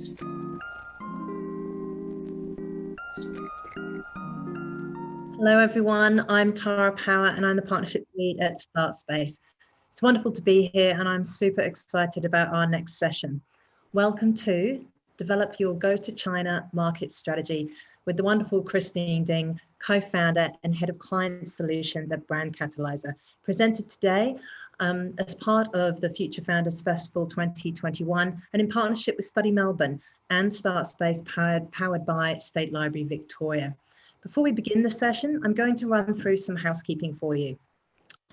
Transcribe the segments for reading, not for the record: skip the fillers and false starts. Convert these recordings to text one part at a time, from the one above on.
Hello everyone, I'm Tara Power and I'm the Partnership Lead at StartSpace. It's wonderful to be here and I'm super excited about our next session. Welcome to Develop Your Go-to-China Market Strategy with the wonderful Christie Ding, co-founder and head of client solutions at Brand Catalyser, presented today as part of the Future Founders Festival 2021 and in partnership with Study Melbourne and StartSpace powered by State Library Victoria. Before we begin the session, I'm going to run through some housekeeping for you.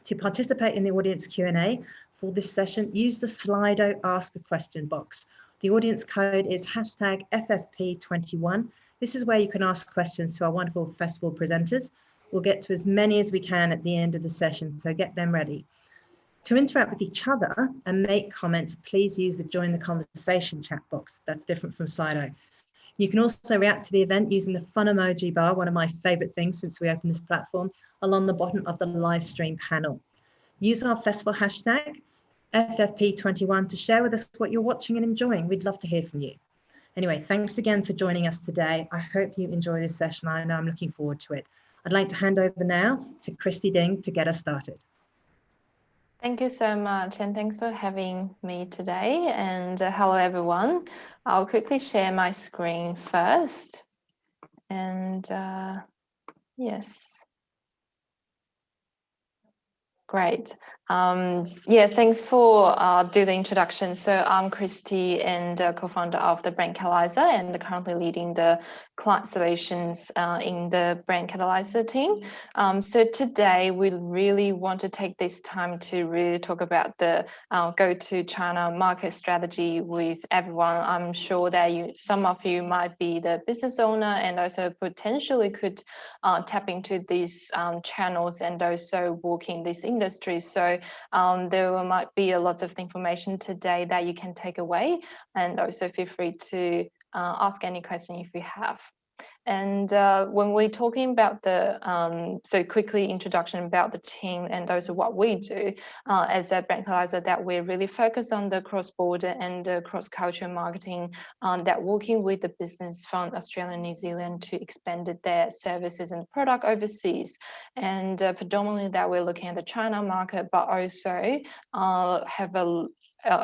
To participate in the audience Q&A for this session, use the Slido Ask a Question box. The audience code is #FFP21. This is where you can ask questions to our wonderful festival presenters. We'll get to as many as we can at the end of the session, so get them ready. To interact with each other and make comments, please use the Join the Conversation chat box. That's different from Slido. You can also react to the event using the fun emoji bar, one of my favorite things since we opened this platform, along the bottom of the live stream panel. Use our festival hashtag, FFP21, to share with us what you're watching and enjoying. We'd love to hear from you. Anyway, thanks again for joining us today. I hope you enjoy this session. I know I'm looking forward to it. I'd like to hand over now to Christie Ding to get us started. Thank you so much, and thanks for having me today. And hello, everyone. I'll quickly share my screen first. And yes. Great. Yeah, thanks for doing the introduction. So I'm Christie and co-founder of the Brand Catalyser and currently leading the client solutions in the Brand Catalyser team. So today we really want to take this time to really talk about the go-to-China market strategy with everyone. I'm sure that some of you might be the business owner and also potentially could tap into these channels and also work in this industry. So there might be a lot of information today that you can take away, and also feel free to ask any question if you have. And when we're talking about the, so quickly introduction about the team and also what we do as a Brand Catalyser, that we're really focused on the cross-border and the cross-cultural marketing, that working with the business from Australia and New Zealand to expand their services and product overseas. And predominantly that we're looking at the China market, but also have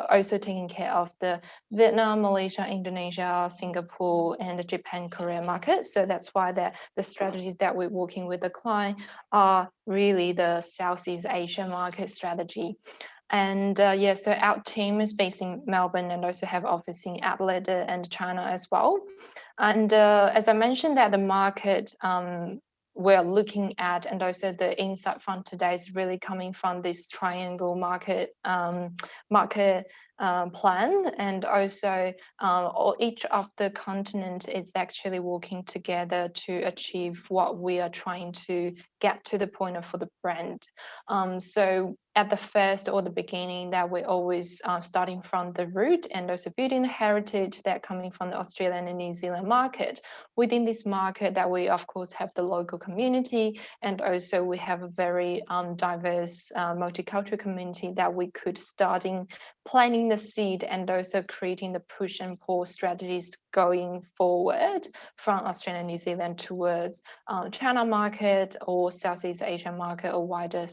also taking care of the Vietnam, Malaysia, Indonesia, Singapore, and the Japan, Korea market. So that's why the strategies that we're working with the client are really the Southeast Asia market strategy. And yeah, so our team is based in Melbourne and also have office in Adelaide and China as well. And as I mentioned, that the market we're looking at, and also the insight from today is really coming from this triangle market plan, and also each of the continent is actually working together to achieve what we are trying to get to the point of for the brand. So at the first or the beginning, that we're always starting from the root and also building the heritage that coming from the Australian and New Zealand market. Within this market, that we of course have the local community, and also we have a very diverse multicultural community that we could starting planting the seed and also creating the push and pull strategies going forward from Australia and New Zealand towards China market or Southeast Asia market or wider,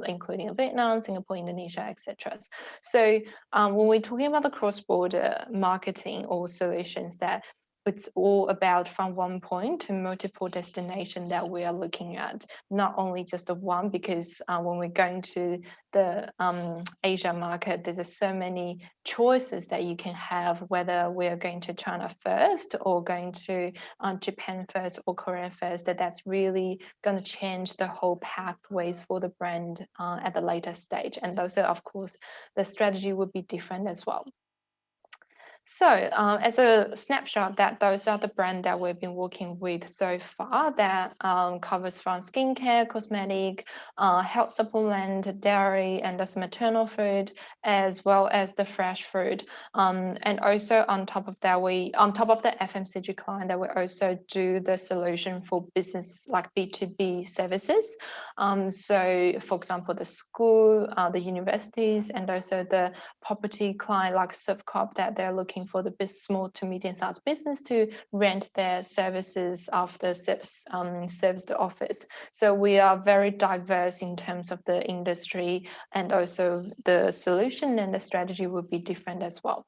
including Vietnam, Singapore, Indonesia, etc. So when we're talking about the cross-border marketing or solutions, that it's all about from one point to multiple destinations that we are looking at, not only just the one, because when we're going to the Asia market, there's so many choices that you can have, whether we're going to China first or going to Japan first or Korea first, that's really going to change the whole pathways for the brand at the later stage. And those are, of course, the strategy would be different as well. So as a snapshot, that those are the brands that we've been working with so far, that covers from skincare, cosmetic, health supplement, dairy, and also maternal food, as well as the fresh food. And also on top of that, on top of the FMCG client, that we also do the solution for business like B2B services. So for example, the school, the universities, and also the property client like Surfcop, that they're looking looking for the small to medium-sized business to rent their services after service to office. So we are very diverse in terms of the industry, and also the solution and the strategy will be different as well.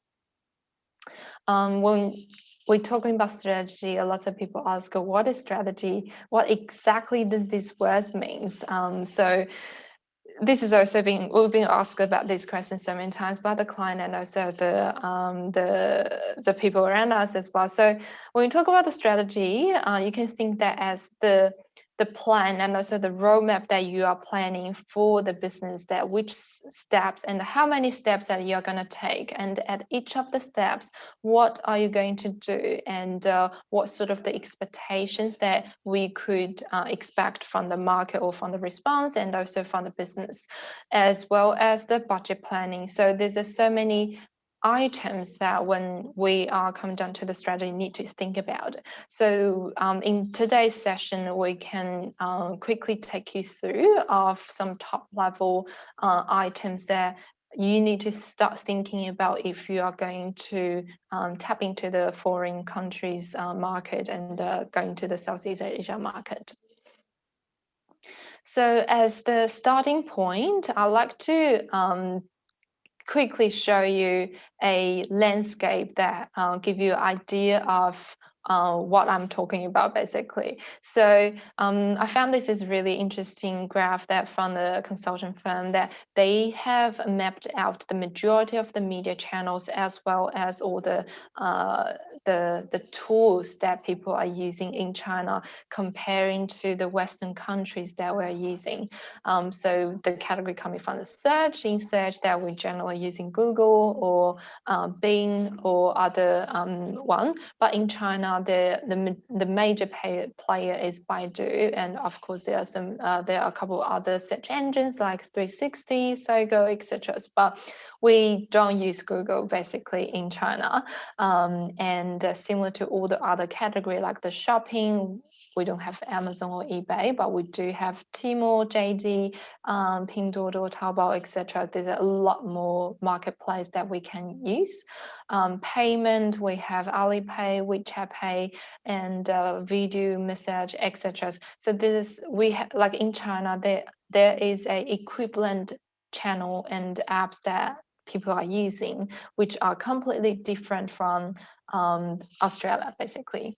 When we're talking about strategy, a lot of people ask, what is strategy? What exactly does this word means? So this is also we've been asked about these questions so many times by the client and also the people around us as well. So when we talk about the strategy, you can think that as the plan and also the roadmap that you are planning for the business, that which steps and how many steps that you're going to take, and at each of the steps, what are you going to do, and what sort of the expectations that we could expect from the market or from the response, and also from the business, as well as the budget planning. So there's so many items that when we are coming down to the strategy need to think about. So in today's session, we can quickly take you through of some top level items that you need to start thinking about if you are going to tap into the foreign countries market and going to the Southeast Asia market. So as the starting point, I'd like to quickly show you a landscape that give you an idea of what I'm talking about, basically. So I found this is really interesting graph that from the consultant firm, that they have mapped out the majority of the media channels, as well as all the tools that people are using in China, comparing to the Western countries that we're using. So the category coming from the search, in search that we generally using Google or Bing or other one, but in China the major player is Baidu, and of course there are a couple of other search engines like 360, Sogo, etc. But we don't use Google basically in China, and similar to all the other category like the shopping, we don't have Amazon or eBay, but we do have Tmall, JD, Pinduoduo, Taobao, etc. There's a lot more marketplace that we can use. Payment, we have Alipay, WeChat Pay, and video, message, etc. So this like in China, there is a equivalent channel and apps that people are using, which are completely different from Australia, basically.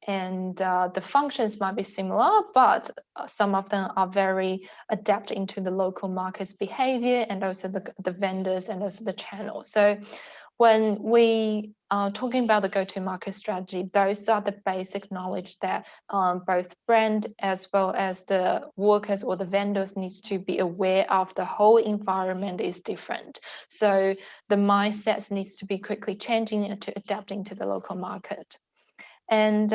And the functions might be similar, but some of them are very adapted into the local market's behavior, and also the vendors and also the channels. So when we are talking about the go-to-market strategy, those are the basic knowledge that both brand as well as the workers or the vendors needs to be aware of. The whole environment is different. So the mindsets needs to be quickly changing to adapting to the local market. And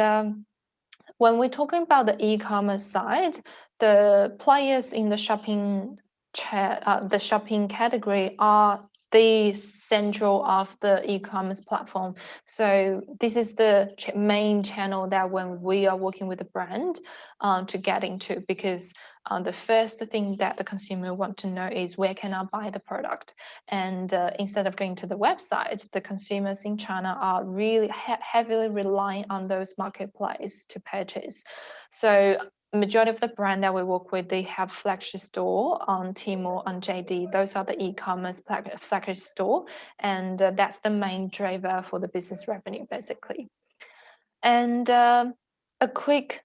when we're talking about the e-commerce side, the players in the shopping category are the central of the e-commerce platform. So this is the main channel that when we are working with the brand to get into, because the first thing that the consumer want to know is where can I buy the product? And instead of going to the website, the consumers in China are really heavily relying on those marketplaces to purchase. So majority of the brand that we work with, they have flagship store on Tmall, on JD. Those are the e-commerce flagship store, and that's the main driver for the business revenue, basically. And a quick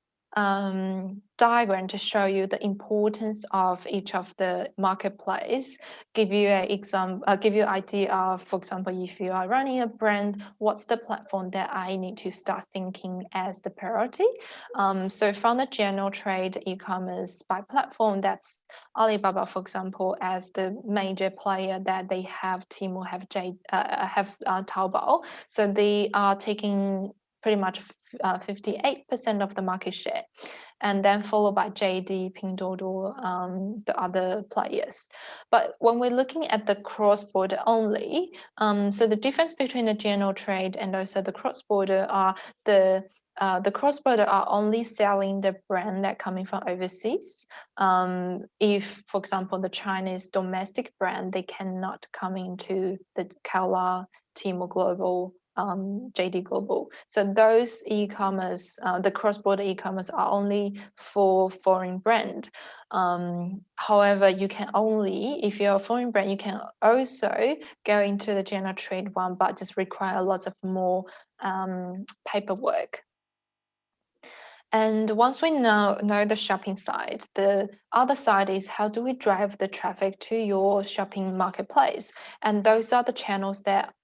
diagram to show you the importance of each of the marketplace, give you an example, give you an idea of, for example, if you are running a brand, what's the platform that I need to start thinking as the priority? So from the general trade e-commerce by platform, that's Alibaba, for example, as the major player, that they have Tmall, have Taobao. So they are taking pretty much 58% of the market share, and then followed by JD, Pinduoduo, the other players. But when we're looking at the cross-border only, so the difference between the general trade and also the cross-border are the cross-border are only selling the brand that coming from overseas. If, for example, the Chinese domestic brand, they cannot come into the Kaola, Tmall Global, JD Global. So those e-commerce, the cross-border e-commerce are only for foreign brand. However, you can only, if you're a foreign brand, you can also go into the general trade one, but just require lots of more paperwork. And once we know the shopping side, the other side is how do we drive the traffic to your shopping marketplace? And those are the channels that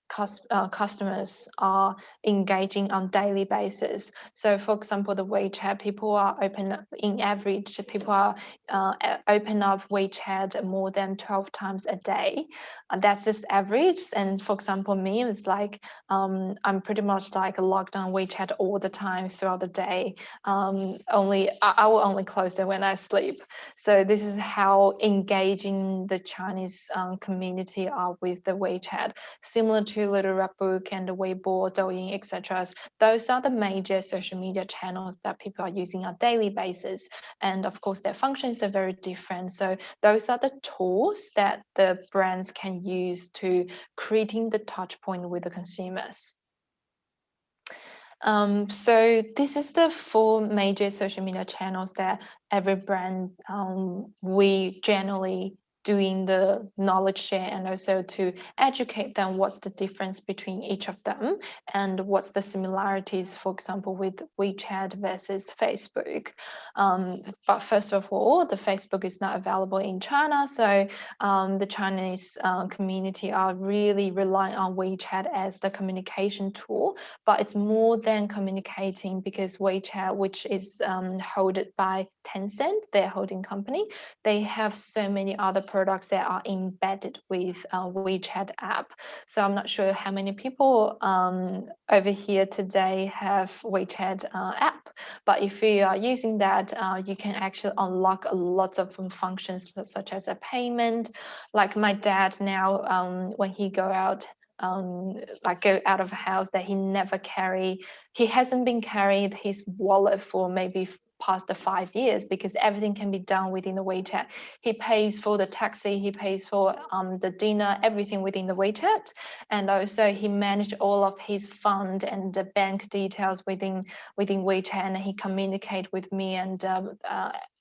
customers are engaging on daily basis. So for example, the WeChat, people are in average, people are open up WeChat more than 12 times a day. That's just average. And for example, me, it's like I'm pretty much like logged on WeChat all the time throughout the day. I will only close it when I sleep. So this is how engaging the Chinese community are with the WeChat, similar to Little Red Book and the Weibo, Douyin, etc. Those are the major social media channels that people are using on a daily basis. And of course, their functions are very different. So those are the tools that the brands can use to creating the touch point with the consumers. So this is the 4 major social media channels that every brand we generally doing the knowledge share and also to educate them what's the difference between each of them and what's the similarities, for example, with WeChat versus Facebook. But first of all, the Facebook is not available in China, so the Chinese community are really relying on WeChat as the communication tool, but it's more than communicating because WeChat, which is held by Tencent, their holding company, they have so many other products that are embedded with WeChat app. So I'm not sure how many people over here today have WeChat app, but if you are using that, you can actually unlock lots of functions such as a payment. Like my dad now, when he go out of the house, that he hasn't been carried his wallet for maybe past the 5 years because everything can be done within the WeChat. He pays for the taxi, he pays for the dinner, everything within the WeChat. And also he managed all of his fund and the bank details within WeChat, and he communicate with me and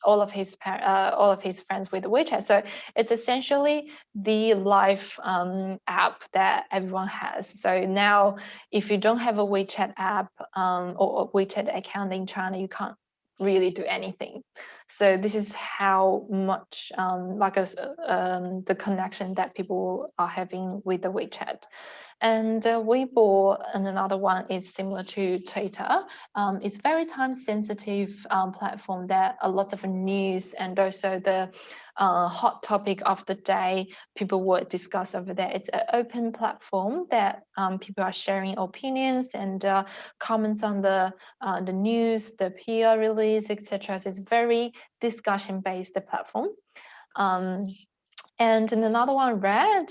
all of his friends with WeChat. So it's essentially the life app that everyone has. So now if you don't have a WeChat app or a WeChat account in China, you can't really do anything. So this is how much the connection that people are having with the WeChat. And Weibo, and another one is similar to Twitter. It's very time sensitive platform that a lot of news and also the hot topic of the day people will discuss over there. It's an open platform that people are sharing opinions and comments on the news, the PR release, etc. So it's very discussion based platform. And another one, Red.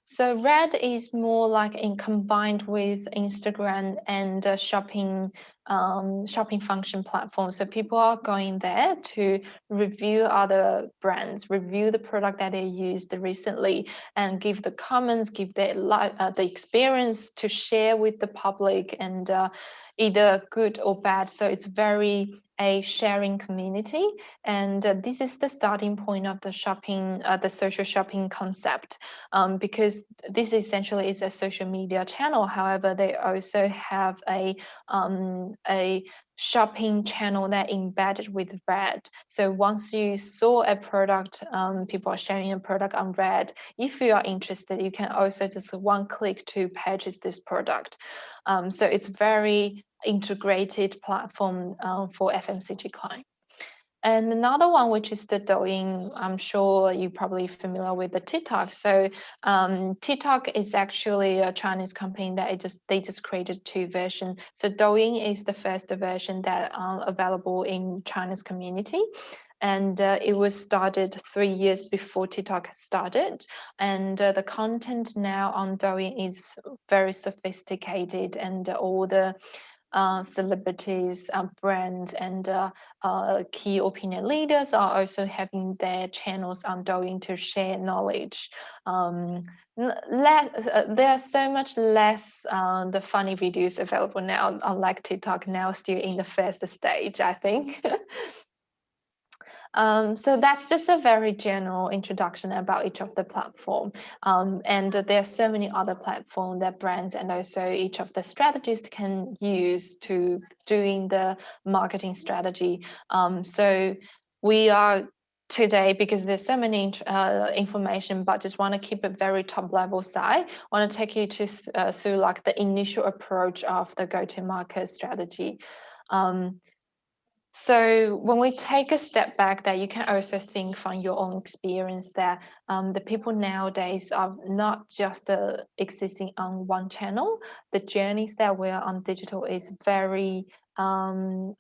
So Red is more like combined with Instagram and shopping function platform. So people are going there to review other brands, review the product that they used recently, and give the comments, give their the experience to share with the public, and either good or bad. So it's very a sharing community, and this is the starting point of the shopping, the social shopping concept, because this essentially is a social media channel. However, they also have a shopping channel that embedded with Red. So once you saw a product, people are sharing a product on Red. If you are interested, you can also just one click to purchase this product. So it's very integrated platform for FMCG client. And another one, which is the Douyin, I'm sure you're probably familiar with the TikTok. So TikTok is actually a Chinese company that they just created 2 versions. So Douyin is the first version that available in China's community. And it was started 3 years before TikTok started. And the content now on Douyin is very sophisticated, and all the celebrities, brands, and key opinion leaders are also having their channels on Douyin to share knowledge. There are so much less the funny videos available now, unlike TikTok, now still in the first stage, I think. So that's just a very general introduction about each of the platform. And there are so many other platforms that brands and also each of the strategists can use to doing the marketing strategy. So we are today, because there's so many information, but just want to keep it very top level side, want to take you to through like the initial approach of the go-to-market strategy. So when we take a step back, that you can also think from your own experience that the people nowadays are not just existing on one channel. The journeys that we're on digital is very, I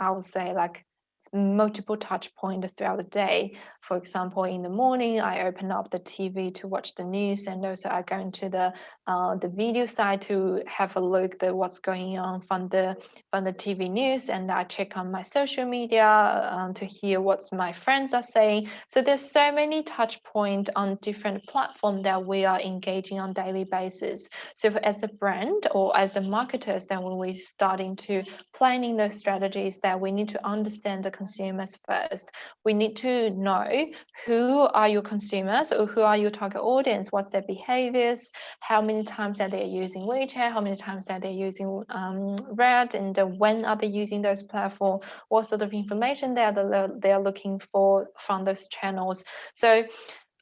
would say, like multiple touch points throughout the day. For example, in the morning, I open up the TV to watch the news, and also I go into the video side to have a look at what's going on from the TV news, and I check on my social media to hear what my friends are saying. So there's so many touch points on different platforms that we are engaging on daily basis. So as a brand or as a marketers, then when we're starting to planning those strategies, that we need to understand the consumers first. We need to know who are your consumers or who are your target audience, what's their behaviors, how many times that they're using WeChat, how many times that they're using Red, and when are they using those platforms, what sort of information they're looking for from those channels. So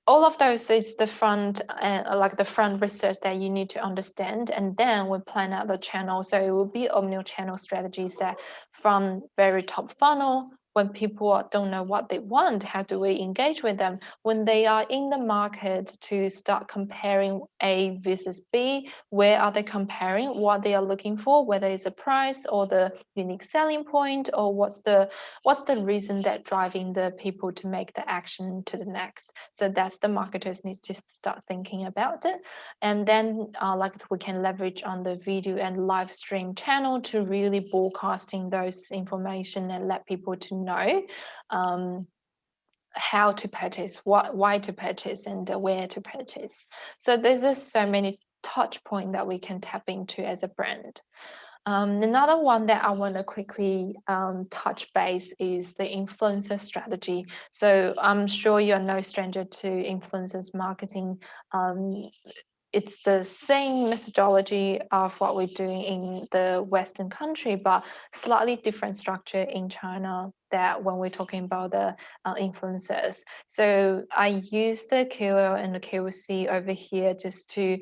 all of those is the front, like the front research that you need to understand, and then we plan out the channel. So it will be omni-channel strategies that from very top funnel, when people don't know what they want, how do we engage with them? When they are in the market, to start comparing A versus B, where are they comparing, what they are looking for, whether it's a price or the unique selling point, or what's the reason that driving the people to make the action to the next. So that's the marketers need to start thinking about it. And then like we can leverage on the video and live stream channel to really broadcasting those information and let people to know how to purchase, why to purchase, and where to purchase. So there's just so many touch points that we can tap into as a brand. Another one that I want to quickly touch base is the influencer strategy. So I'm sure you're no stranger to influencers marketing. It's the same methodology of what we're doing in the Western country, but slightly different structure in China, that when we're talking about the influencers. So I use the KOL and the KOC over here just to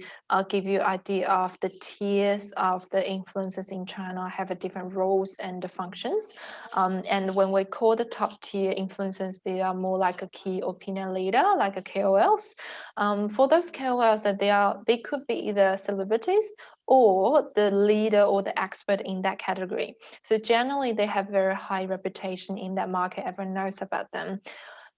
give you an idea of the tiers of the influencers in China have a different roles and the functions. And when we call the top tier influencers, they are more like a key opinion leader, like a KOLs. For those KOLs, that they could be either celebrities or the leader or the expert in that category. So generally, they have very high reputation in that market. Everyone knows about them.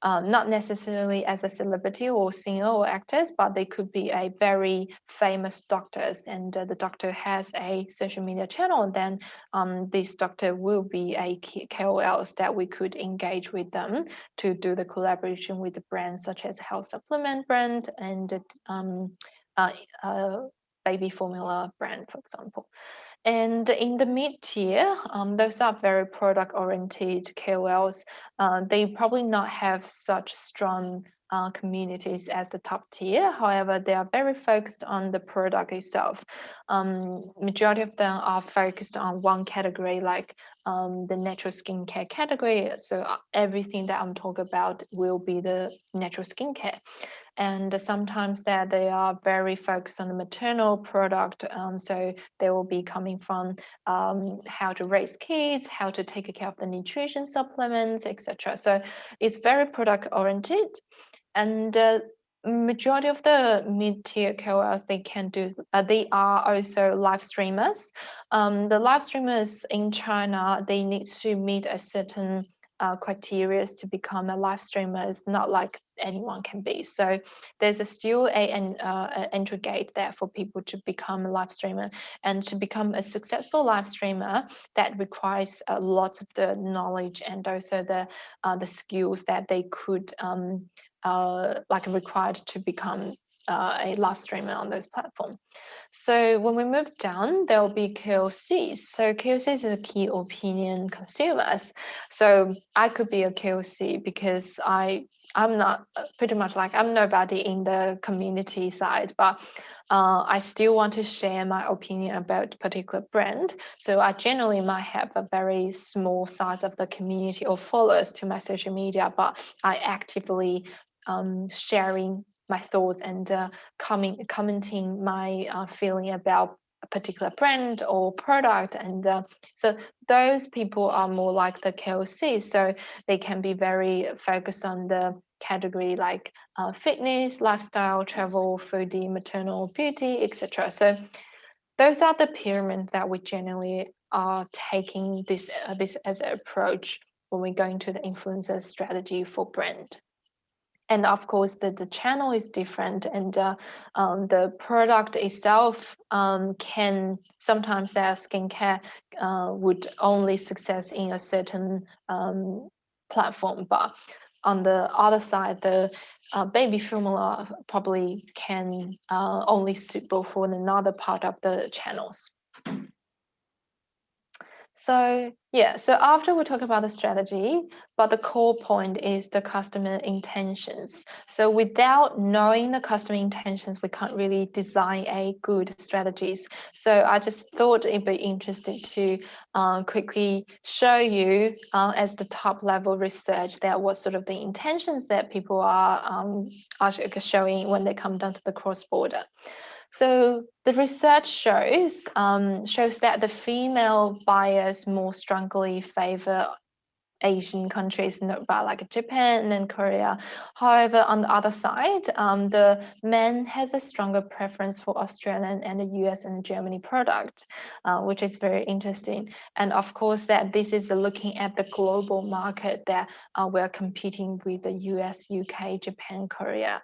Not necessarily as a celebrity or singer or actors, but they could be a very famous doctors, and the doctor has a social media channel, and then this doctor will be a KOLs that we could engage with them to do the collaboration with the brands such as health supplement brand and baby formula brand, for example. And in the mid-tier, those are very product-oriented KOLs. They probably not have such strong communities as the top tier. However, they are very focused on the product itself. Majority of them are focused on one category, like the natural skincare category. So everything that I'm talking about will be the natural skincare. And sometimes that they are very focused on the maternal product. So they will be coming from how to raise kids, how to take care of the nutrition supplements, etc. So it's very product oriented. And majority of the mid-tier KOLs, they can do, they are also live streamers. The live streamers in China, they need to meet a certain criteria to become a live streamer. It's not like anyone can be. So there's still an entry gate there for people to become a live streamer, and to become a successful live streamer that requires a lot of the knowledge and also the skills that they could like required to become a live streamer on those platforms. So when we move down, there will be KOCs. So KOCs is a key opinion consumers. So I could be a KOC because I'm not pretty much like I'm nobody in the community side, but I still want to share my opinion about a particular brand. So I generally might have a very small size of the community or followers to my social media, but I actively sharing my thoughts and commenting my feeling about a particular brand or product. And so those people are more like the KOCs. So they can be very focused on the category like fitness, lifestyle, travel, foodie, maternal, beauty, etc. So those are the pyramids that we generally are taking this as an approach when we go into the influencer strategy for brand. And of course, the channel is different, and the product itself can sometimes that skincare would only success in a certain platform, but on the other side, the baby formula probably can only suitable for another part of the channels. So yeah, so after we talk about the strategy, but the core point is the customer intentions. So without knowing the customer intentions, we can't really design a good strategies. So I just thought it'd be interesting to quickly show you as the top level research that what sort of the intentions that people are showing when they come down to the cross-border. So the research shows that the female buyers more strongly favor Asian countries, like Japan and Korea. However, on the other side, the men has a stronger preference for Australian and the US and the Germany product, which is very interesting. And of course, that this is looking at the global market that we're competing with the US, UK, Japan, Korea,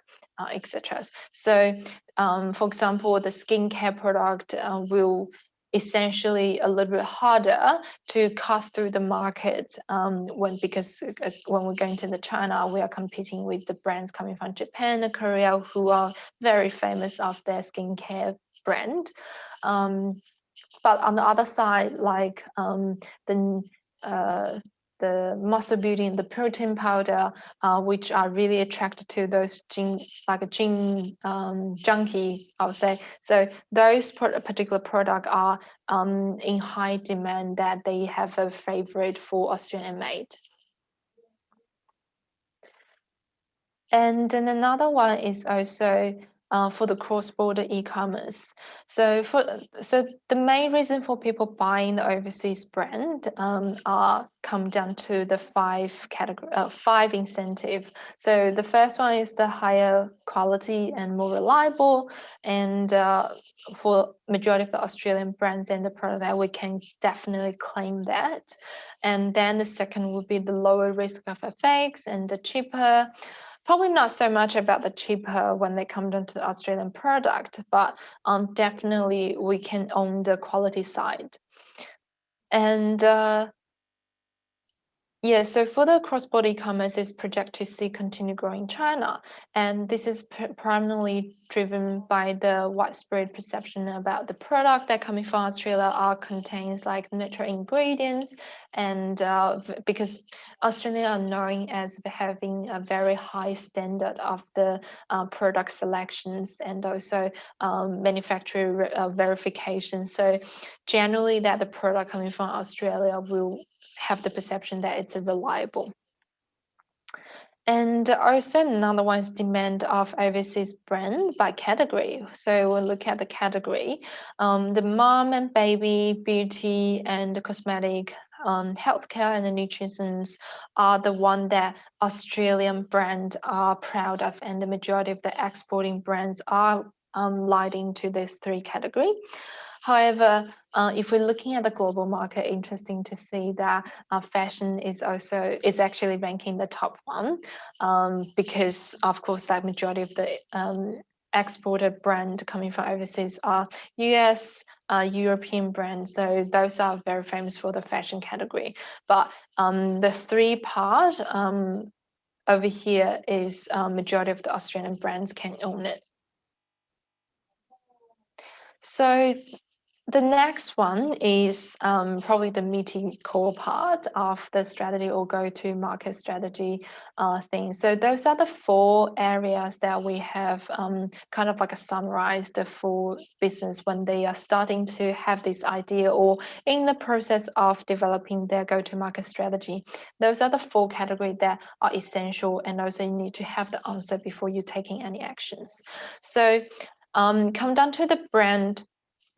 etc. So, for example, the skincare product will essentially a little bit harder to cut through the market because when we're going to the China, we are competing with the brands coming from Japan and Korea who are very famous of their skincare brand. But on the other side, like the muscle beauty and the protein powder, which are really attracted to those gym junkie, I would say. So those particular product are in high demand, that they have a favorite for Australian made. And then another one is also for the cross-border e-commerce. So the main reason for people buying the overseas brand come down to the five incentive. So the first one is the higher quality and more reliable, and for majority of the Australian brands and the product, that we can definitely claim that. And then the second would be the lower risk of FX and the cheaper. Probably not so much about the cheaper when they come down to the Australian product, but definitely we can own the quality side. And yeah, so for the cross-border e-commerce is projected to see continue growing in China, and this is primarily driven by the widespread perception about the product that coming from Australia contains like natural ingredients, and because Australia are known as having a very high standard of the product selections and also manufacturer verification. So generally, that the product coming from Australia will have the perception that it's reliable. And also another one is demand of overseas brand by category. So we'll look at the category. The mom and baby, beauty and cosmetic, healthcare and the nutrition are the one that Australian brands are proud of, and the majority of the exporting brands are lighting to these three categories. However, if we're looking at the global market, interesting to see that fashion is actually ranking the top one, because of course that majority of the exported brand coming from overseas are US, European brands. So those are very famous for the fashion category. But the three part over here is majority of the Australian brands can own it. So the next one is probably the meaty core part of the strategy or go-to-market strategy thing. So those are the 4 areas that we have kind of like a summarize the full business when they are starting to have this idea or in the process of developing their go-to-market strategy. Those are the 4 categories that are essential, and also you need to have the answer before you're taking any actions. So come down to the brand,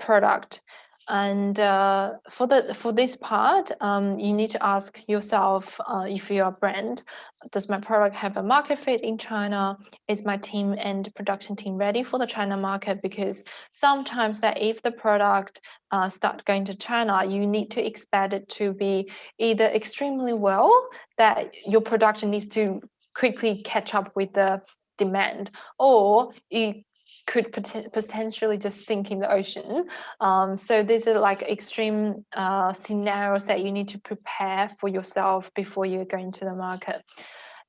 product, and for this part, you need to ask yourself, if you're a brand, does my product have a market fit in China? Is my team and production team ready for the China market? Because sometimes that if the product start going to China, you need to expect it to be either extremely well that your production needs to quickly catch up with the demand, or you could potentially just sink in the ocean. So these are like extreme scenarios that you need to prepare for yourself before you're going to the market.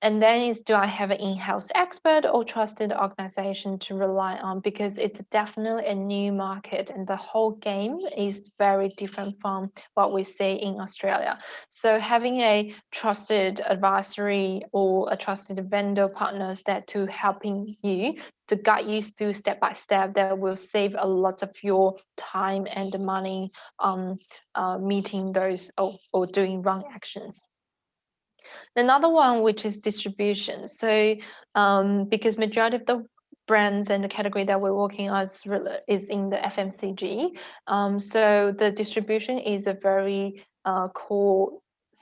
And then is, do I have an in-house expert or trusted organization to rely on? Because it's definitely a new market and the whole game is very different from what we see in Australia. So having a trusted advisory or a trusted vendor partners that to helping you to guide you through step by step, that will save a lot of your time and money meeting those or doing wrong actions. Another one, which is distribution. So because majority of the brands and the category that we're working on is in the FMCG. So the distribution is a very core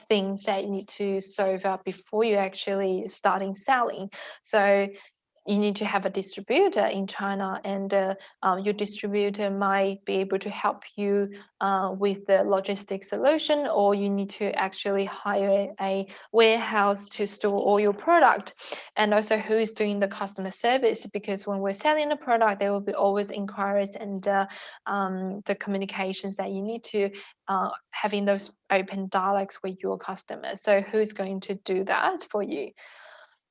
things that you need to solve out before you actually starting selling. So you need to have a distributor in China, and your distributor might be able to help you with the logistics solution, or you need to actually hire a warehouse to store all your product. And also who is doing the customer service, because when we're selling the product, there will be always inquiries and the communications that you need to having those open dialogues with your customers. So who's going to do that for you?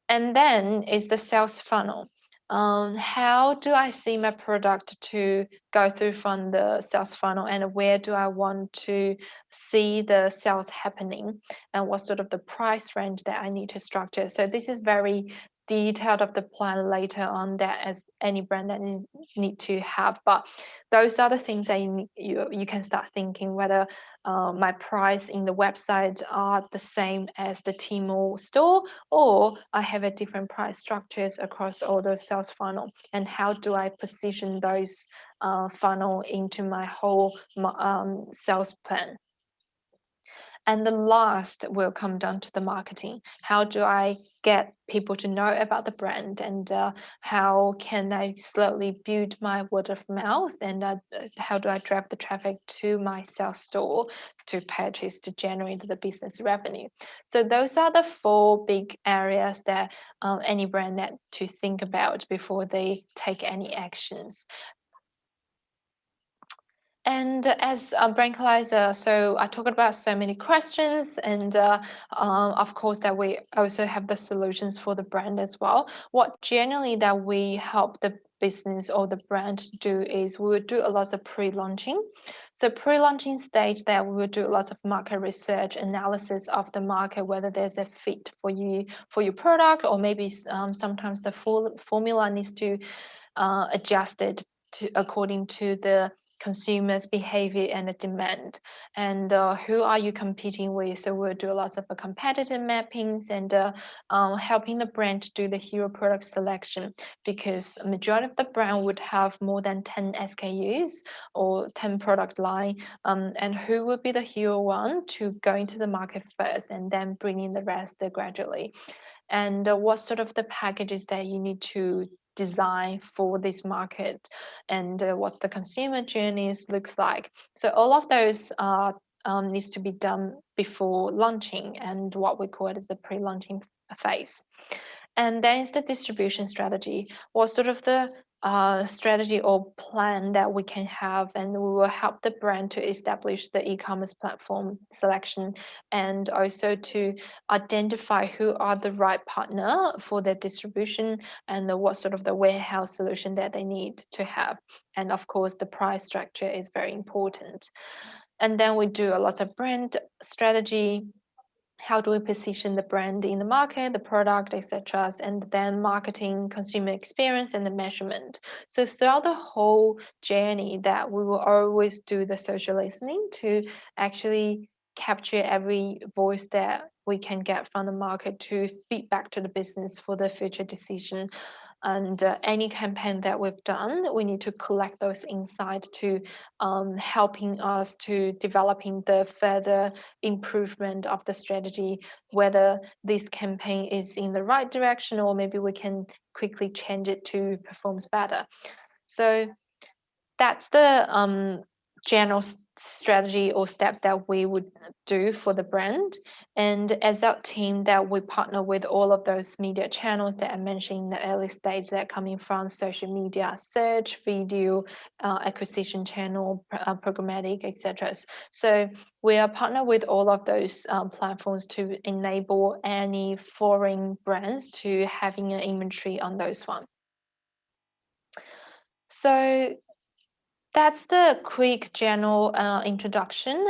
And then is the sales funnel. How do I see my product to go through from the sales funnel, and where do I want to see the sales happening, and what sort of the price range that I need to structure? So this is very detailed of the plan later on that as any brand that need to have, but those are the things that you can start thinking whether my price in the website are the same as the Tmall store, or I have a different price structures across all those sales funnel, and how do I position those funnel into my whole sales plan. And the last will come down to the marketing. How do I get people to know about the brand, and how can I slowly build my word of mouth, and how do I drive the traffic to my sales store to purchase, to generate the business revenue? So those are the 4 big areas that any brand need to think about before they take any actions. And as a Brand Catalyser, so I talked about so many questions, and of course that we also have the solutions for the brand as well. What generally that we help the business or the brand to do is we would do a lot of pre-launching. So pre-launching stage that we will do a lot of market research, analysis of the market, whether there's a fit for you, for your product, or maybe sometimes the full formula needs to adjust it to according to the consumers' behavior and the demand, and who are you competing with. So we'll do a lot of competitive mappings and helping the brand to do the hero product selection, because a majority of the brand would have more than 10 SKUs or 10 product line, and who would be the hero one to go into the market first, and then bring in the rest gradually. And what sort of the packages that you need to design for this market, and what the consumer journeys looks like. So all of those needs to be done before launching, and what we call it is the pre-launching phase. And then is the distribution strategy, or sort of the strategy or plan that we can have, and we will help the brand to establish the e-commerce platform selection, and also to identify who are the right partner for their distribution, and what sort of the warehouse solution that they need to have. And of course, the price structure is very important. And then we do a lot of brand strategy. How do we position the brand in the market, the product, etc., and then marketing, consumer experience, and the measurement. So throughout the whole journey, that we will always do the social listening to actually capture every voice that we can get from the market to feed back to the business for the future decision. And any campaign that we've done, we need to collect those insights to helping us to developing the further improvement of the strategy, whether this campaign is in the right direction, or maybe we can quickly change it to perform better. So that's the general strategy or steps that we would do for the brand. And as our team, that we partner with all of those media channels that I mentioned in the early stage, that coming from social media, search, video, acquisition channel, programmatic, etc. So we are partnered with all of those platforms to enable any foreign brands to having an inventory on those ones. So that's the quick general introduction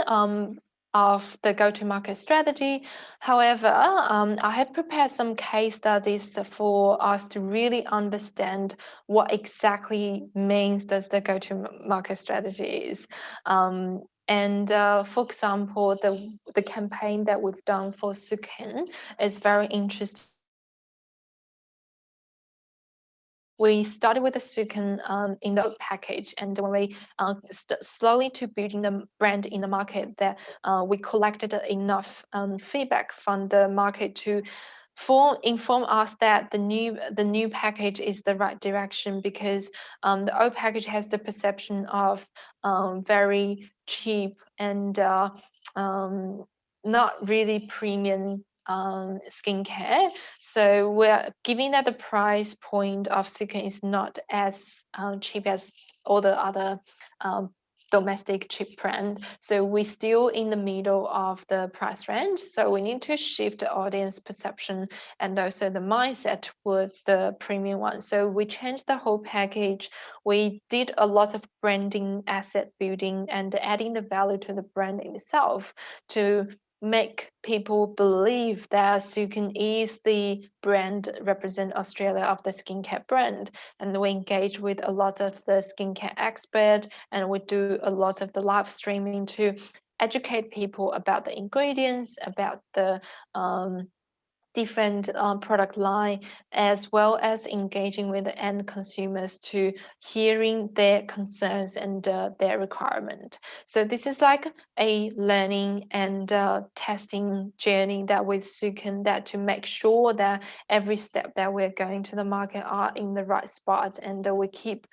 of the go-to-market strategy. However, I have prepared some case studies for us to really understand what exactly means does the go-to-market strategy is. And for example, the campaign that we've done for Sukin is very interesting. We started with the Sukin in the package, and when we slowly to building the brand in the market, that we collected enough feedback from the market to inform us that the new package is the right direction, because the old package has the perception of very cheap and not really premium skincare. So we're giving that the price point of Sukin is not as cheap as all the other domestic cheap brand. So we're still in the middle of the price range. So we need to shift the audience perception and also the mindset towards the premium one. So we changed the whole package. We did a lot of branding, asset building, and adding the value to the brand itself to make people believe that Sukin is the brand represent Australia of the skincare brand. And we engage with a lot of the skincare expert, and we do a lot of the live streaming to educate people about the ingredients, about the different product line, as well as engaging with the end consumers to hearing their concerns and their requirement. So this is like a learning and testing journey that with Sukin, that to make sure that every step that we're going to the market are in the right spot, and we keep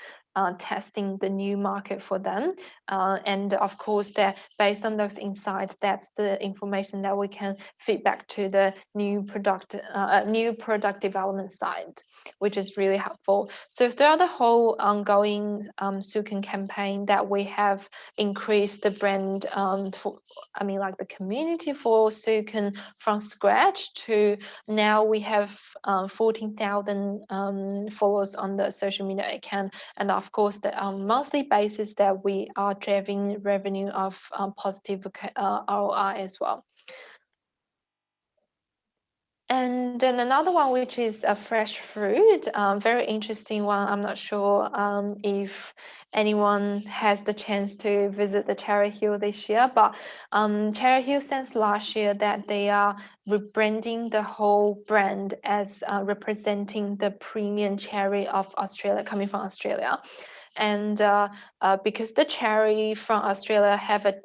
testing the new market for them. And of course, that based on those insights, that's the information that we can feed back to the new product development side, which is really helpful. So throughout the whole ongoing Sukin campaign, that we have increased the brand, like the community for Sukin from scratch to now we have 14,000 followers on the social media account, and of course the monthly basis that we are driving revenue of positive ROI as well. And then another one, which is a fresh fruit, very interesting one. I'm not sure if anyone has the chance to visit the Cherry Hill this year, but Cherry Hill since last year that they are rebranding the whole brand as representing the premium cherry of Australia, coming from Australia. And because the cherry from Australia have a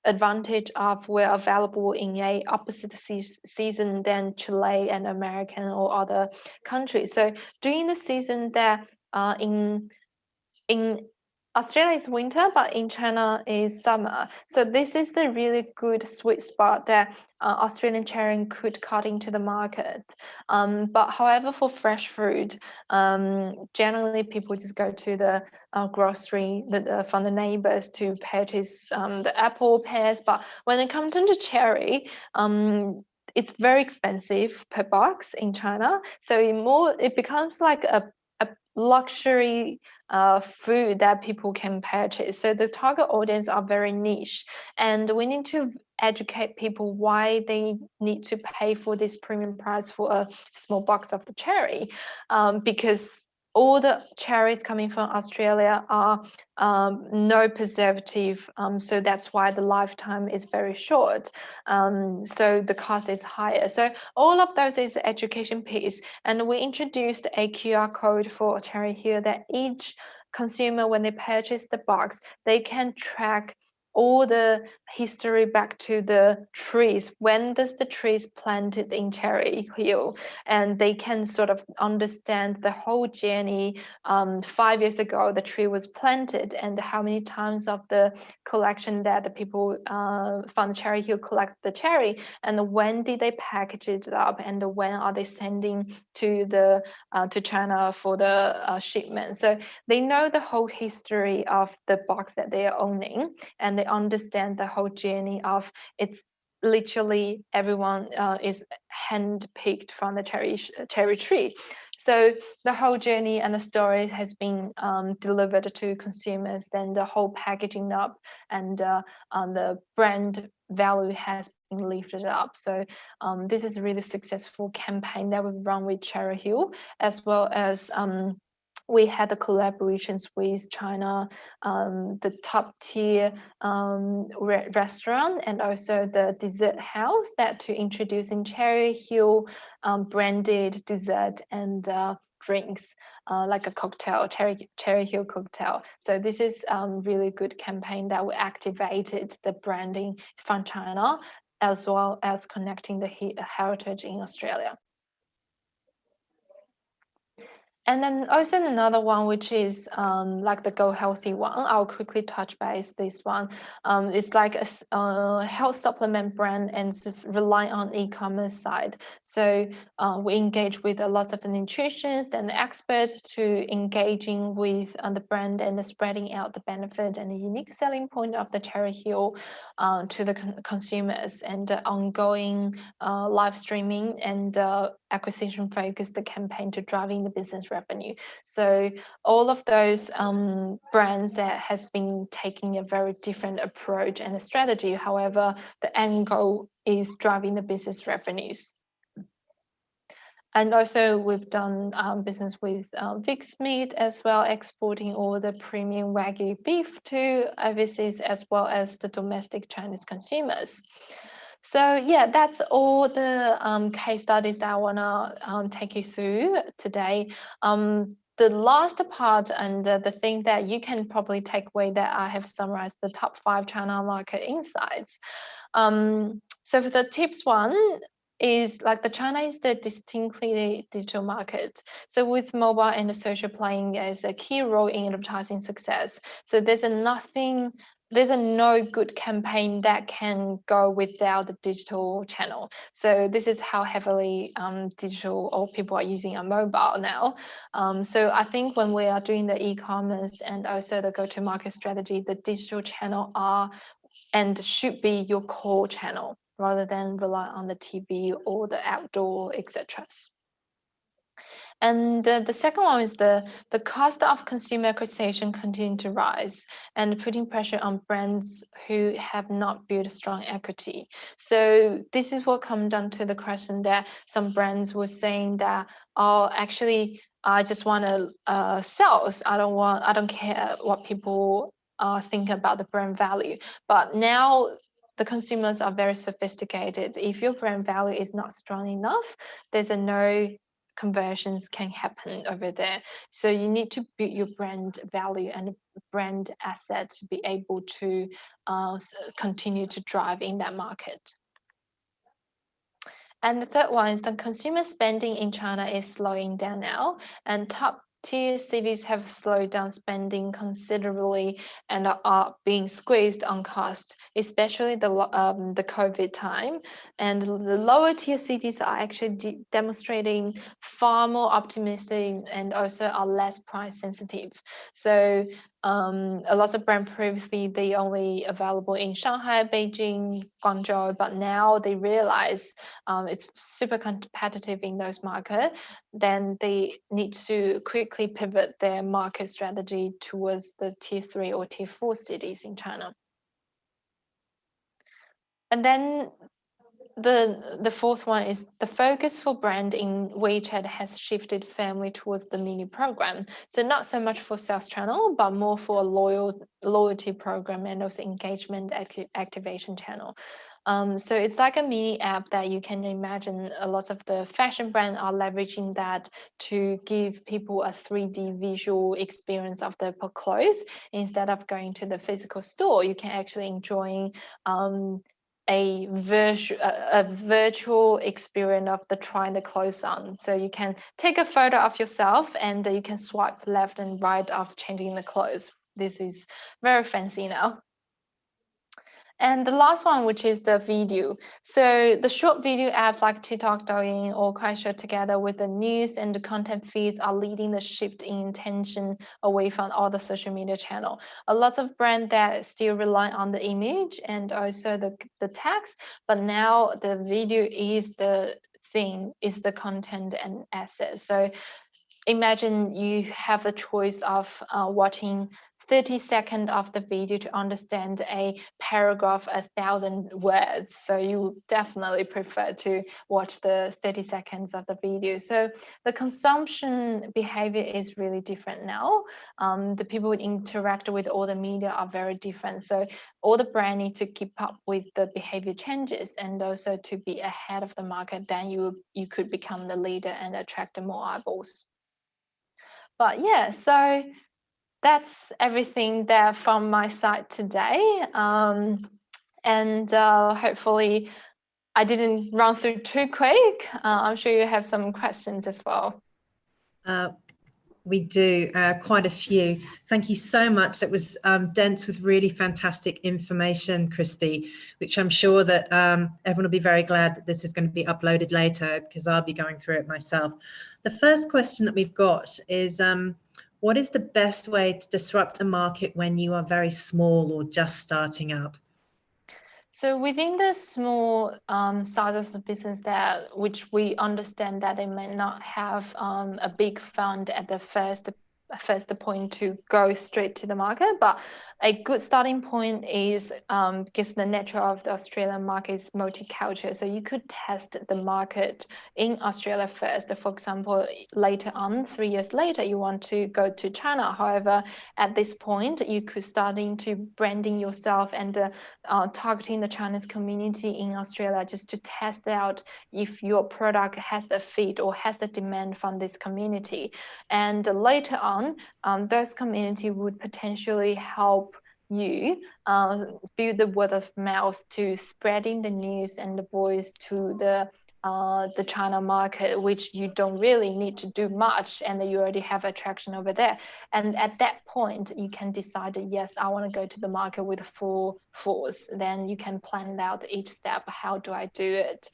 advantage of we're available in a opposite season than Chile and American or other countries. So during the season that in Australia is winter, but in China is summer. So this is the really good sweet spot that Australian cherry could cut into the market. But however, for fresh fruit, generally people just go to the grocery from the neighbors to purchase the apple, pears. But when it comes to cherry, it's very expensive per box in China. So it becomes like a luxury food that people can purchase. So the target audience are very niche, and we need to educate people why they need to pay for this premium price for a small box of the cherry, because all the cherries coming from Australia are no preservative, so that's why the lifetime is very short, so the cost is higher. So all of those is the education piece, and we introduced a QR code for cherry here that each consumer, when they purchase the box, they can track all the history back to the trees. When does the trees planted in Cherry Hill? And they can sort of understand the whole journey. 5 years ago, the tree was planted, and how many times of the collection that the people from Cherry Hill collect the cherry, and when did they package it up, and when are they sending to China for the shipment. So they know the whole history of the box that they are owning, and they understand the whole journey of it's literally everyone is hand-picked from the cherry tree. So the whole journey and the story has been delivered to consumers, then the whole packaging up and the brand value has been lifted up. So this is a really successful campaign that we've run with Cherry Hill, as well as we had the collaborations with China, the top tier restaurant, and also the dessert house that to introduce in Cherry Hill branded dessert and drinks, like a cocktail, Cherry Hill cocktail. So this is really good campaign that we activated the branding from China, as well as connecting the heritage in Australia. And then also another one, which is like the Go Healthy one. I'll quickly touch base this one. It's like a health supplement brand and rely on e-commerce side. So we engage with a lot of the nutritionists and the experts to engaging with the brand and spreading out the benefit and the unique selling point of the Cherry Hill to the consumers, and ongoing live streaming and acquisition focused the campaign to driving the business revenue. So all of those brands that has been taking a very different approach and a strategy. However, the end goal is driving the business revenues. And also we've done business with Vix Meat as well, exporting all the premium Wagyu beef to overseas as well as the domestic Chinese consumers. So yeah, that's all the case studies that I want to take you through today. The last part and the thing that you can probably take away that I have summarized the top 5 China market insights. So for the tips one is like the China is the distinctly digital market. So with mobile and the social playing as a key role in advertising success. So there's no good campaign that can go without the digital channel. So this is how heavily digital or people are using a mobile now. So I think when we are doing the e-commerce and also the go-to-market strategy, the digital channel are and should be your core channel rather than rely on the TV or the outdoor, etc. And the second one is the cost of consumer acquisition continue to rise and putting pressure on brands who have not built strong equity. So this is what comes down to the question that some brands were saying that, oh, actually, I just want to sales. I don't care what people think about the brand value. But now the consumers are very sophisticated. If your brand value is not strong enough, there's no conversions can happen over there. So you need to build your brand value and brand asset to be able to continue to drive in that market. And the third one is the consumer spending in China is slowing down now, and top tier cities have slowed down spending considerably and are being squeezed on cost, especially the COVID time. And the lower tier cities are actually demonstrating far more optimism and also are less price sensitive. So a lot of brands previously they only available in Shanghai, Beijing, Guangzhou, but now they realize it's super competitive in those markets. Then they need to quickly pivot their market strategy towards the tier 3 or tier 4 cities in China. And then the fourth one is the focus for brand in WeChat has shifted firmly towards the mini program. So not so much for sales channel, but more for a loyalty program and also engagement activation channel. So it's like a mini app that you can imagine a lot of the fashion brands are leveraging that to give people a 3D visual experience of their clothes. Instead of going to the physical store, you can actually enjoy a virtual experience of the trying the clothes on. So you can take a photo of yourself and you can swipe left and right of changing the clothes. This is very fancy now. And the last one, which is the video. So the short video apps like TikTok, Douyin, or Kuaishou together with the news and the content feeds are leading the shift in intention away from all the social media channel. A lot of brands that still rely on the image and also the text, but now the video is the thing, is the content and asset. So imagine you have a choice of watching 30 seconds of the video to understand a paragraph, 1,000 words. So you definitely prefer to watch the 30 seconds of the video. So the consumption behavior is really different now. The people who interact with all the media are very different. So all the brand need to keep up with the behavior changes and also to be ahead of the market. Then you could become the leader and attract more eyeballs. But yeah, so that's everything there from my side today. And hopefully I didn't run through too quick. I'm sure you have some questions as well. We do, quite a few. Thank you so much. That was dense with really fantastic information, Christie, which I'm sure that everyone will be very glad that this is going to be uploaded later because I'll be going through it myself. The first question that we've got is, what is the best way to disrupt a market when you are very small or just starting up? So within the small sizes of business that which we understand that they may not have a big fund at the first point to go straight to the market, but a good starting point is because the nature of the Australian market is multicultural. So you could test the market in Australia first. For example, later on, 3 years later, you want to go to China. However, at this point, you could start into branding yourself and targeting the Chinese community in Australia just to test out if your product has the fit or has the demand from this community. And later on, those community would potentially help you build the word of mouth to spreading the news and the voice to the China market, which you don't really need to do much, and you already have attraction over there. And at that point, you can decide that, yes, I want to go to the market with full force. Then you can plan out each step. How do I do it?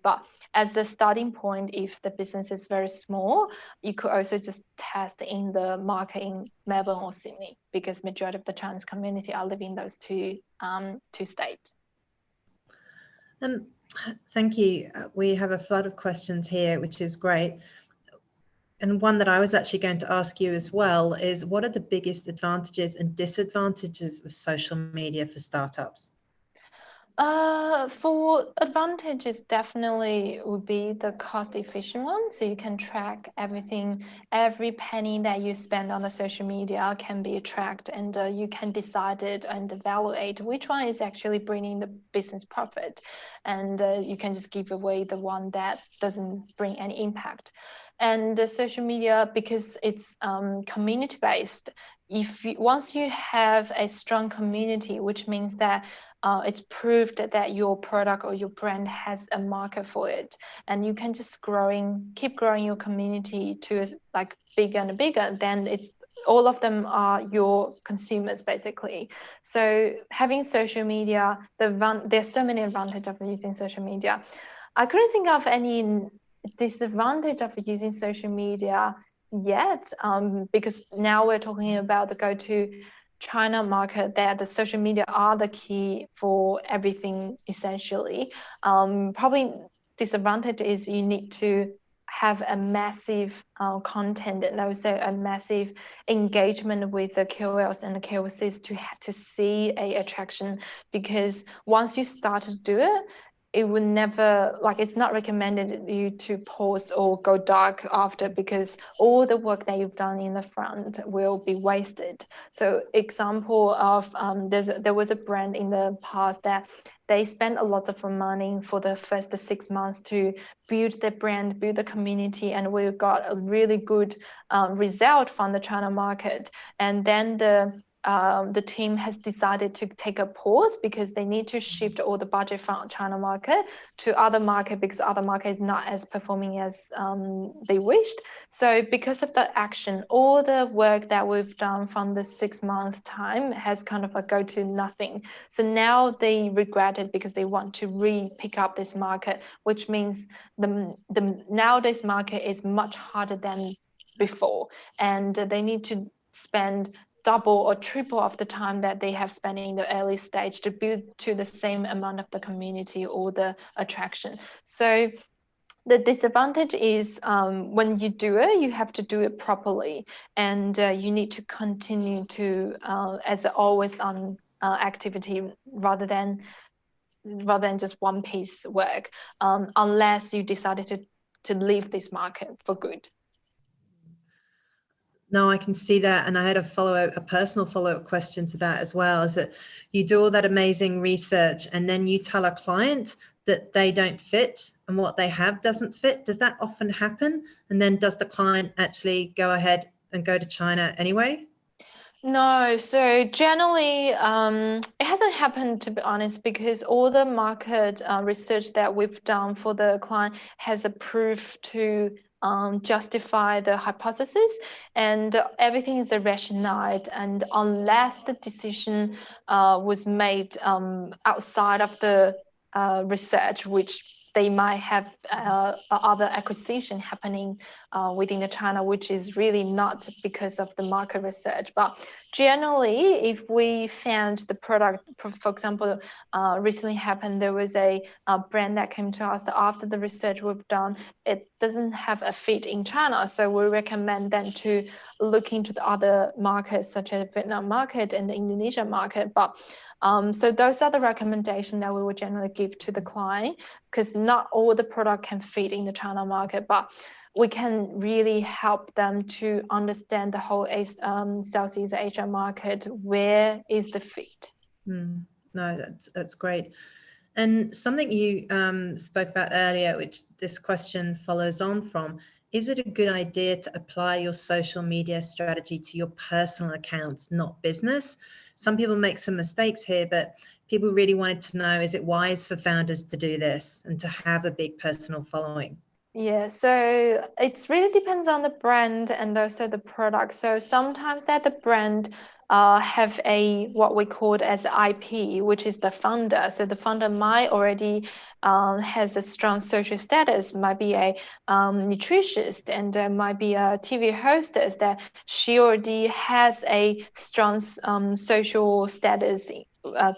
But as the starting point, if the business is very small, you could also just test in the market in Melbourne or Sydney, because majority of the Chinese community are living in those two states. Thank you. We have a flood of questions here, which is great. And one that I was actually going to ask you as well is, what are the biggest advantages and disadvantages of social media for startups? For advantages, definitely would be the cost efficient one. So you can track everything, every penny that you spend on the social media can be tracked, and you can decide it and evaluate which one is actually bringing the business profit. And you can just give away the one that doesn't bring any impact. And social media, because it's community-based, once you have a strong community, which means that it's proved that your product or your brand has a market for it, and you can just keep growing your community to like bigger and bigger, then it's all of them are your consumers basically. So having social media, there's so many advantages of using social media. I couldn't think of any disadvantage of using social media yet, because now we're talking about the go-to China market, that the social media are the key for everything essentially. Probably disadvantage is you need to have a massive content and also a massive engagement with the KOLs and the KOCs to see a attraction, because once you start to do it, it would never, like, it's not recommended you to pause or go dark after, because all the work that you've done in the front will be wasted. So example of there was a brand in the past that they spent a lot of money for the first 6 months to build their brand, build the community, and we got a really good result from the China market. And then the team has decided to take a pause because they need to shift all the budget from China market to other market, because other market is not as performing as they wished. So because of the action, all the work that we've done from the 6 month time has kind of go to nothing. So now they regret it because they want to pick up this market, which means the nowadays market is much harder than before, and they need to spend double or triple of the time that they have spent in the early stage to build to the same amount of the community or the attraction. So the disadvantage is when you do it, you have to do it properly, and you need to continue to as an always on activity rather than just one piece work, unless you decided to leave this market for good. No, I can see that. And I had a personal follow-up question to that as well, is that you do all that amazing research and then you tell a client that they don't fit and what they have doesn't fit. Does that often happen? And then does the client actually go ahead and go to China anyway? No, so generally it hasn't happened, to be honest, because all the market research that we've done for the client has approved to justify the hypothesis, and everything is rationalized. And unless the decision was made outside of the research, which they might have other acquisition happening within the China, which is really not because of the market research. But generally, if we found the product, for example, recently happened, there was a brand that came to us that after the research we've done, it doesn't have a fit in China. So we recommend them to look into the other markets, such as Vietnam market and the Indonesia market. But so those are the recommendations that we would generally give to the client, because not all the product can fit in the China market, but we can really help them to understand the whole Southeast Asia market. Where is the fit? No, that's great. And something you spoke about earlier, which this question follows on from, is it a good idea to apply your social media strategy to your personal accounts, not business? Some people make some mistakes here, but people really wanted to know, is it wise for founders to do this and to have a big personal following? Yeah, so it really depends on the brand and also the product. So sometimes that the brand have what we call as IP, which is the founder. So the founder might already has a strong social status, might be a nutritionist, and might be a TV hostess, that she already has a strong social status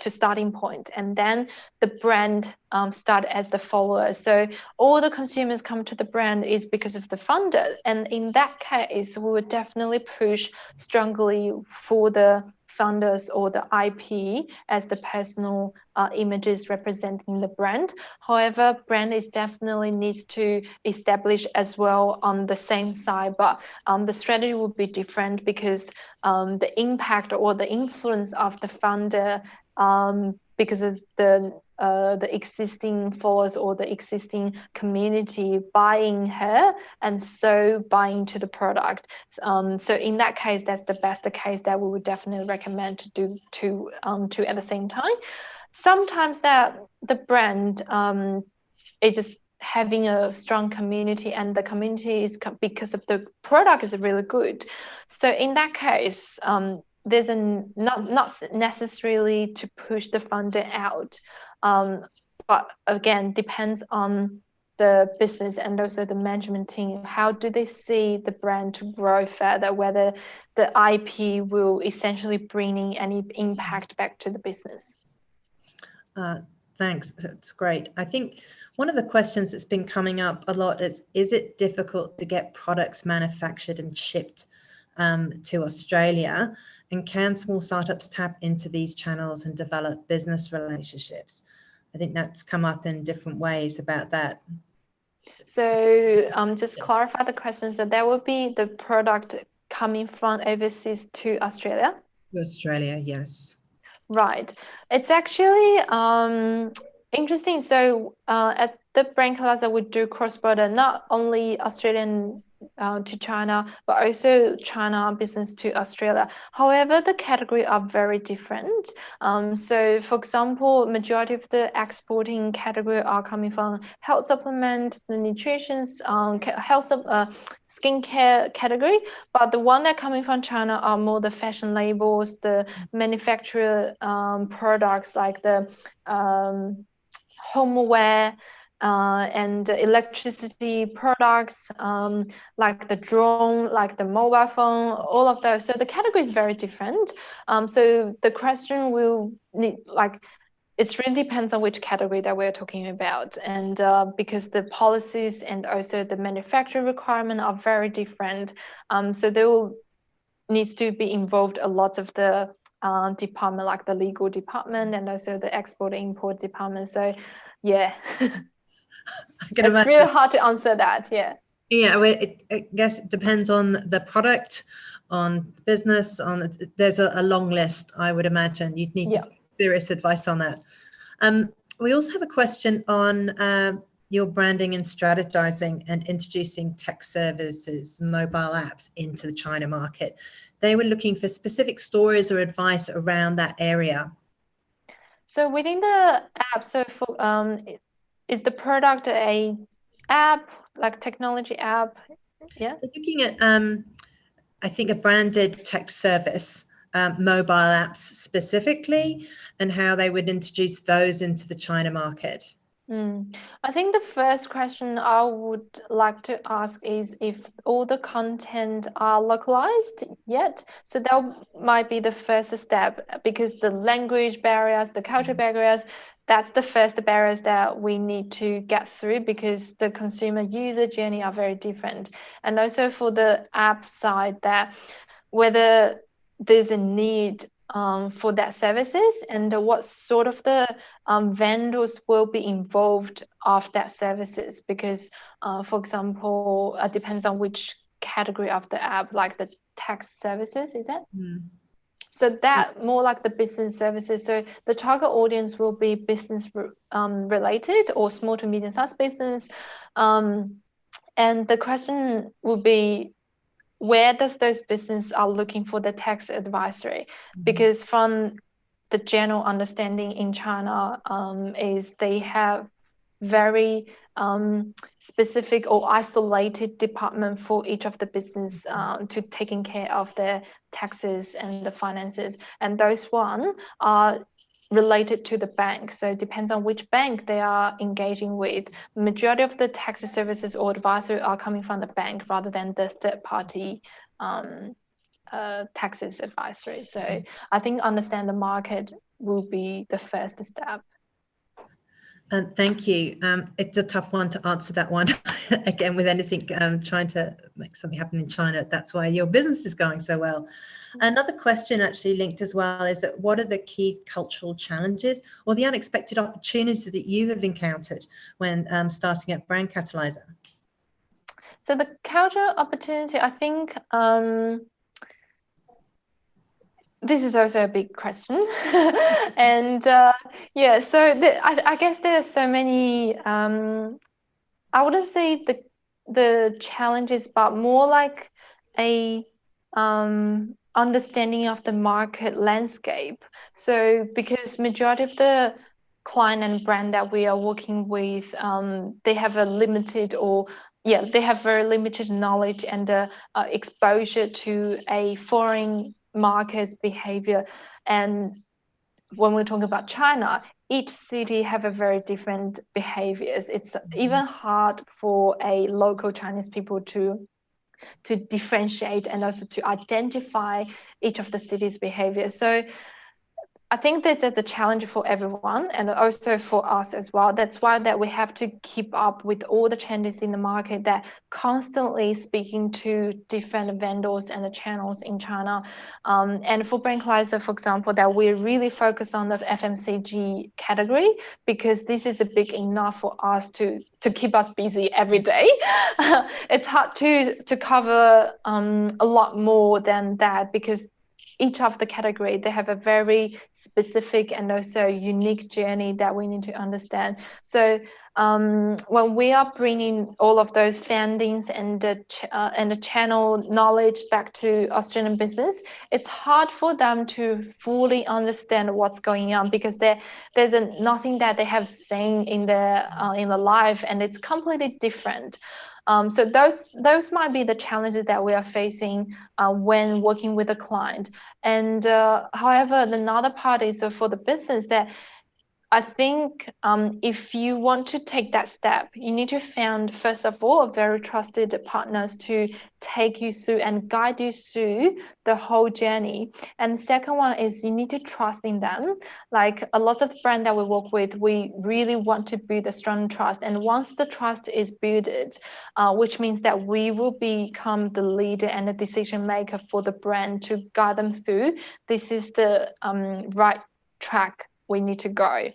to starting point, and then the brand start as the follower. So all the consumers come to the brand is because of the founder, and in that case, we would definitely push strongly for the founders or the IP as the personal images representing the brand. However, brand is definitely needs to establish as well on the same side, but the strategy will be different, because the impact or the influence of the founder because it's the existing followers or the existing community buying her, and so buying to the product. So in that case, that's the best case that we would definitely recommend to do two at the same time. Sometimes that the brand is just having a strong community, and the community is because of the product is really good. So in that case, there's not necessarily to push the funder out, but again depends on the business and also the management team. How do they see the brand to grow further, whether the IP will essentially bring any impact back to the business. Thanks, that's great. I think one of the questions that's been coming up a lot is it difficult to get products manufactured and shipped to Australia? And can small startups tap into these channels and develop business relationships? I think that's come up in different ways about that. So just clarify the question. So that would be the product coming from overseas to Australia? To Australia, yes. Right. It's actually interesting. So at the Brand Catalyser, we do cross-border, not only Australian to China, but also China business to Australia. However, the category are very different. So for example, majority of the exporting category are coming from health supplement, the nutrition, health skincare category, but the one that coming from China are more the fashion labels, the manufacturer products like the homeware, and electricity products, like the drone, like the mobile phone, all of those. So the category is very different. So the question will need, like, it really depends on which category that we're talking about. And because the policies and also the manufacturer requirement are very different. So there will needs to be involved a lot of the department, like the legal department and also the export import department. So yeah. It's really hard to answer that. Yeah, well, I guess it depends on the product, on business, there's a long list, I would imagine. You'd need to take serious advice on that. We also have a question on your branding and strategizing and introducing tech services, mobile apps into the China market. They were looking for specific stories or advice around that area. So within the app, so for is the product a app, like technology app? Yeah. Looking at, I think, a branded tech service, mobile apps specifically, and how they would introduce those into the China market. I think the first question I would like to ask is if all the content are localized yet. So that might be the first step, because the language barriers, the culture barriers, that's the first barriers that we need to get through, because the consumer user journey are very different. And also for the app side, that whether there's a need for that services, and what sort of the vendors will be involved of that services, because for example, it depends on which category of the app, like the tax services, is it? So that more like the business services. So the target audience will be business related or small to medium sized business. And the question will be, where does those businesses are looking for the tax advisory? Because from the general understanding in China is they have very specific or isolated department for each of the business to taking care of their taxes and the finances, and those one are related to the bank. So it depends on which bank they are engaging with. Majority of the tax services or advisory are coming from the bank rather than the third party taxes advisory. So I think understand the market will be the first step. Thank you. It's a tough one to answer, that one. Again, with anything trying to make something happen in China, that's why your business is going so well. Another question actually linked as well is that what are the key cultural challenges or the unexpected opportunities that you have encountered when starting at Brand Catalyser? So the cultural opportunity, I think This is also a big question. And yeah, so I guess there are so many, I wouldn't say the challenges, but more like a understanding of the market landscape. So because majority of the client and brand that we are working with, they have a limited they have very limited knowledge and exposure to a foreign market's behavior. And when we're talking about China, each city have a very different behaviors. It's even hard for a local Chinese people to differentiate and also to identify each of the city's behavior. So I think this is a challenge for everyone and also for us as well. That's why that we have to keep up with all the changes in the market, that constantly speaking to different vendors and the channels in China. And for Brand Catalyser, for example, that we really focus on the FMCG category, because this is a big enough for us to keep us busy every day. It's hard to cover a lot more than that, because each of the category, they have a very specific and also unique journey that we need to understand. So when we are bringing all of those findings and the channel knowledge back to Australian business, it's hard for them to fully understand what's going on, because there's nothing that they have seen in the life, and it's completely different. So those might be the challenges that we are facing when working with a client. And however, another part is for the business that I think if you want to take that step, you need to find, first of all, very trusted partners to take you through and guide you through the whole journey. And the second one is you need to trust in them. Like a lot of brands that we work with, we really want to build a strong trust. And once the trust is built, which means that we will become the leader and the decision maker for the brand to guide them through, this is the right track we need to go,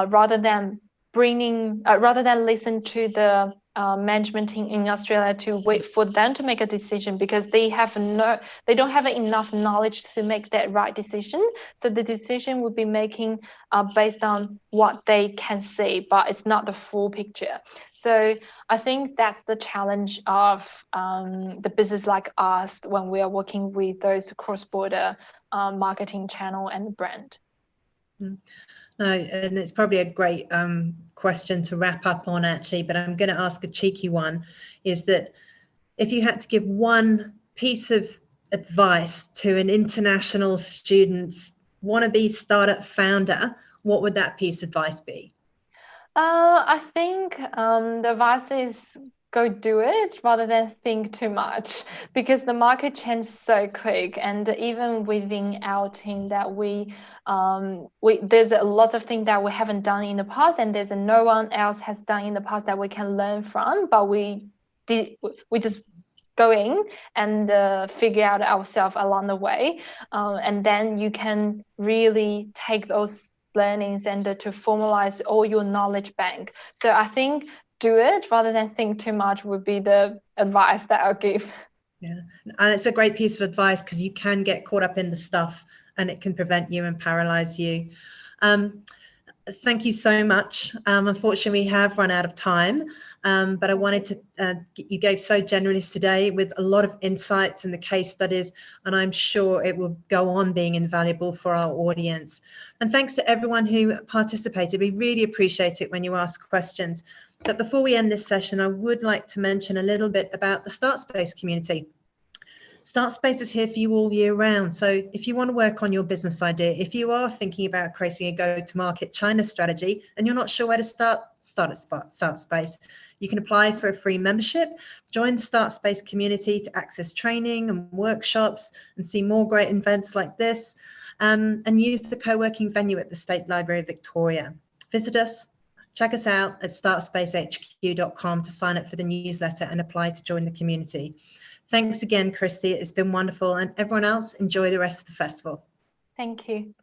rather than listen to the management team in Australia to wait for them to make a decision, because they don't have enough knowledge to make that right decision. So the decision will be making based on what they can see, but it's not the full picture. So I think that's the challenge of the business like us when we are working with those cross-border marketing channel and brand. No, and it's probably a great question to wrap up on, actually, but I'm going to ask a cheeky one, is that if you had to give one piece of advice to an international student, wannabe startup founder, what would that piece of advice be? I think the advice is go do it rather than think too much, because the market changes so quick. And even within our team, that we there's a lot of things that we haven't done in the past, and there's no one else has done in the past that we can learn from, but we just going and figure out ourselves along the way, and then you can really take those learnings and to formalize all your knowledge bank. So I think do it rather than think too much would be the advice that I'll give. Yeah, and it's a great piece of advice, because you can get caught up in the stuff and it can prevent you and paralyze you. Thank you so much. Unfortunately, we have run out of time, but I wanted to, you gave so generous today with a lot of insights and the case studies, and I'm sure it will go on being invaluable for our audience. And thanks to everyone who participated. We really appreciate it when you ask questions. But before we end this session, I would like to mention a little bit about the StartSpace community. StartSpace is here for you all year round. So if you want to work on your business idea, if you are thinking about creating a go-to-market China strategy and you're not sure where to start at StartSpace. You can apply for a free membership, join the StartSpace community to access training and workshops and see more great events like this, and use the co-working venue at the State Library of Victoria. Visit us. Check us out at startspacehq.com to sign up for the newsletter and apply to join the community. Thanks again, Christie. It's been wonderful. And everyone else, enjoy the rest of the festival. Thank you.